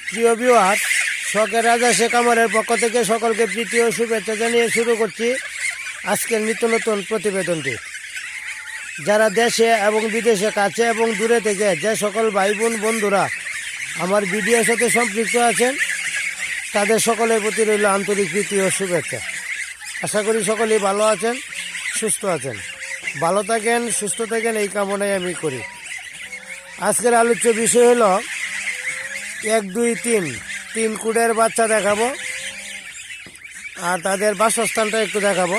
প্রিয় ভিউয়ার, শখের রাজা শেখ আমরের পক্ষ থেকে সকলকে প্রীতি ও শুভেচ্ছা জানিয়ে শুরু করছি আজকের নিত্য নতুন প্রতিবেদনটি। যারা দেশে এবং বিদেশে, কাছে এবং দূরে থেকে যে সকল ভাই বোন বন্ধুরা আমার ভিডিওর সাথে সম্পৃক্ত আছেন, তাদের সকলের প্রতি রইল আন্তরিক প্রীতি ও শুভেচ্ছা। আশা করি সকলেই ভালো আছেন, সুস্থ আছেন। ভালো থাকেন, সুস্থ থাকেন, এই কামনাই আমি করি। আজকের আলোচ্য বিষয় হলো 1, 2, 3 কুড়ের বাচ্চা দেখাবো, আর তাদের বাসস্থানটা একটু দেখাবো।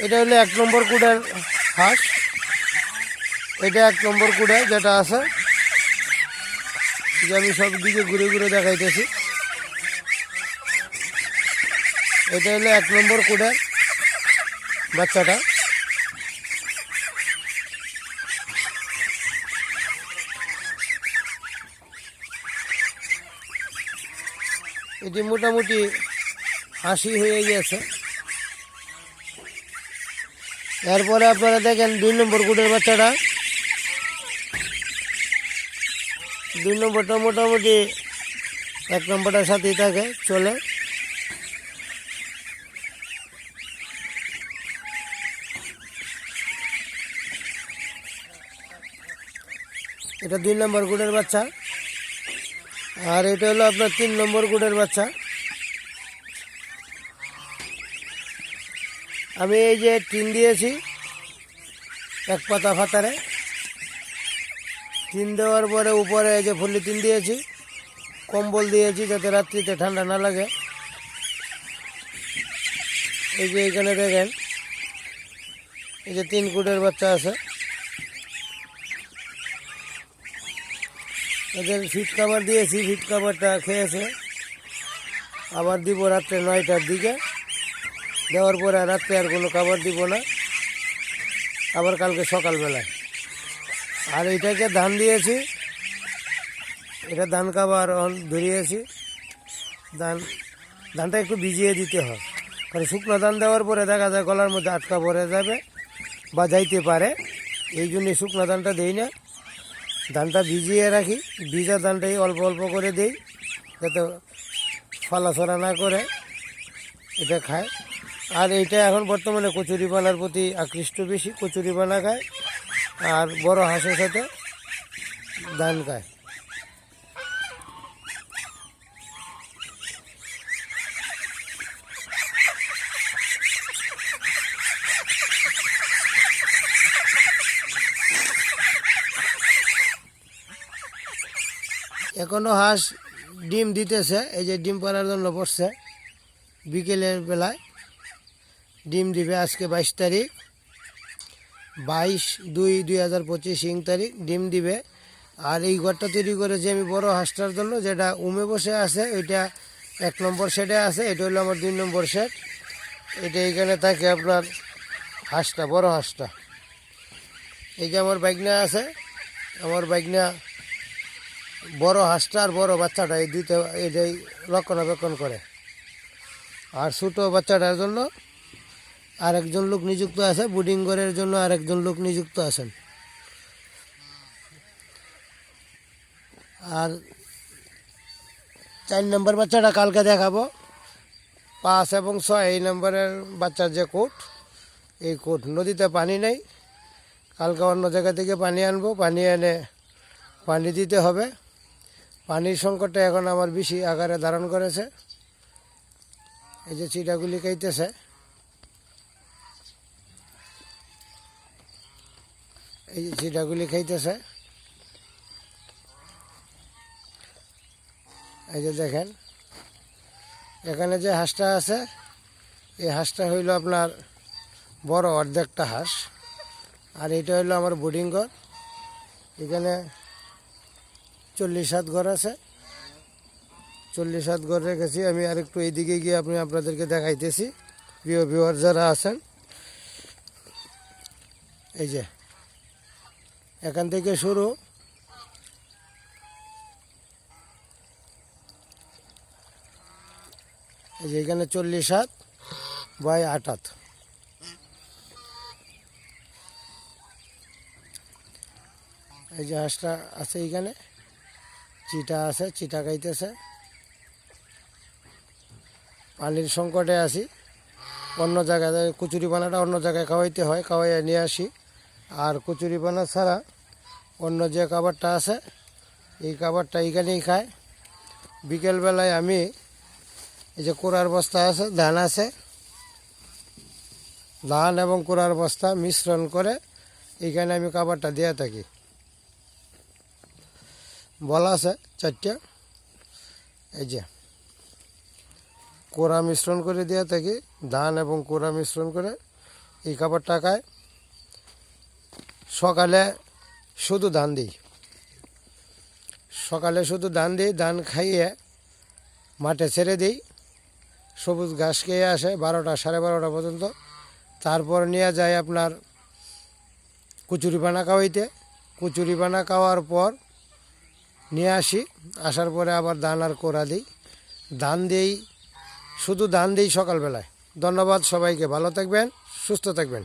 এটা হলো 1 নম্বর কুড়ের হাঁস। এটা 1 নম্বর কুড়ে যেটা আছে, যে আমি সব দিকে ঘুরে ঘুরে দেখাইতেছি। এটা হলো 1 নম্বর কুড়ের বাচ্চাটা। এটি মোটামুটি 80 হয়ে গেছে। এরপরে আপনারা দেখেন 2 নম্বর কুড়ের বাচ্চাটা। 2 নম্বরটা মোটামুটি 1 নম্বরটার সাথেই থাকে, চলে। এটা 2 নম্বর কুড়ের বাচ্চা। আর এটা হলো আপনার 3 নম্বর কুড়ের বাচ্চা। আমি এই যে টিন দিয়েছি 1 পাতা ফাতারে, টিন দেওয়ার পরে উপরে এই যে পলিথিন দিয়েছি, কম্বল দিয়েছি যাতে রাত্রিতে ঠান্ডা না লাগে। এই যে এখানে দেখেন, এই যে 3 কুড়ের বাচ্চা আছে। এদের ফিট খাবার দিয়েছি, ফিট খাবারটা খেয়েছে। আবার দিব রাত্রে 9টার দিকে। দেওয়ার পরে রাত্রে আর কোনো খাবার দিব না, আবার কালকে সকালবেলায়। আর এটাকে ধান দিয়েছি, এটা ধান খাবার ধরিয়েছি। ধানটা একটু ভিজিয়ে দিতে হয়, কারণ শুকনো ধান দেওয়ার পরে দেখা যায় গলার মধ্যে আটকা পড়ে যাবে বা যাইতে পারে। এই জন্যে শুকনো ধানটা দিই না, ধানটা ভিজিয়ে রাখি। ভিজা ধানটাই অল্প অল্প করে দিই, যাতে ফালাছড়া না করে এটা খায়। আর এইটা এখন বর্তমানে কচুরি পানার প্রতি আকৃষ্ট বেশি, কচুরি পানা খায় আর বড় হাঁসের সাথে ধান খায়। এখনো হাঁস ডিম দিতেছে, এই যে ডিম পাড়ার জন্য বসছে। বিকেলের বেলায় ডিম দিবে। আজকে 22 তারিখ, 22/2/2025 ইং তারিখ ডিম দিবে। আর এই ঘরটা তৈরি করেছি আমি বড় হাঁসটার জন্য, যেটা উমে বসে আছে। ওইটা 1 নম্বর শেডে আছে, এটা হলো আমার 2 নম্বর শেড। এটা এইখানে থাকে আপনার হাঁসটা, বড় হাঁসটা। এই যে আমার বাইকনা আছে, আমার বাইকনা বড় হাঁসটা আর বড় বাচ্চাটা এই দুইটা এটাই রক্ষণাবেক্ষণ করে। আর ছোটো বাচ্চাটার জন্য আরেকজন লোক নিযুক্ত আছে, বুডিং ঘরের জন্য আরেকজন লোক নিযুক্ত আছেন। আর 4 নম্বর বাচ্চাটা কালকে দেখাবো। 5 এবং 6 এই নম্বরের বাচ্চার যে কোট, এই কোট। নদীতে পানি নেই, কালকে অন্য জায়গা থেকে পানি আনবো, পানি এনে পানি দিতে হবে। পানির সংকটটা এখন আমার বেশি আকারে ধারণ করেছে। এই যে চিটাগুলি খাইতেছে, এই যে চিটাগুলি খাইতেছে। এই যে দেখেন, এখানে যে হাঁসটা আছে, এই হাঁসটা হইল আপনার বড় অর্ধেকটা হাঁস। আর এটা হইলো আমার বোর্ডিং ঘর। এখানে 40-7 ঘর আছে, 40-7 ঘর রেখেছি আমি। আর একটু এইদিকে গিয়ে আপনাদেরকে দেখাইতেছি, প্রিয় ভিউয়ার যারা আছেন। এই যে এখান থেকে শুরু, এই যে এখানে 40/7/8। এই যে হাঁসটা আছে এইখানে, চিটা আছে, চিটা খাইতেছে। পানির সংকটে আছি, অন্য জায়গায় কচুরি পানাটা অন্য জায়গায় খাওয়াইতে হয়, খাওয়াইয়া নিয়ে আসি। আর কচুরি পানা ছাড়া অন্য যে খাবারটা আছে এই খাবারটা এইখানেই খায়। বিকেলবেলায় আমি এই যে কোড়ার বস্তা আছে, ধান আছে, ধান এবং কোড়ার বস্তা মিশ্রণ করে এইখানে আমি খাবারটা দিয়ে থাকি। বলা আছে 4টা, এই যে কোড়া মিশ্রণ করে দিয়ে থাকি, ধান এবং কোড়া মিশ্রণ করে এই খাবারটা খায়। সকালে শুধু ধান দিই, সকালে শুধু ধান দিই, ধান খাইয়ে মাঠে ছেড়ে দিই, সবুজ ঘাস খেয়ে আসে 12টা 12:30 পর্যন্ত। তারপর নিয়ে যায় আপনার কচুরি পানা খাওয়াইতে। কচুরি পানা খাওয়ার পর নিয়ে আসি, আসার পরে আবার ধান আর কোড়া দিই, ধান দিই, শুধু ধান দিই সকালবেলায়। ধন্যবাদ সবাইকে, ভালো থাকবেন, সুস্থ থাকবেন।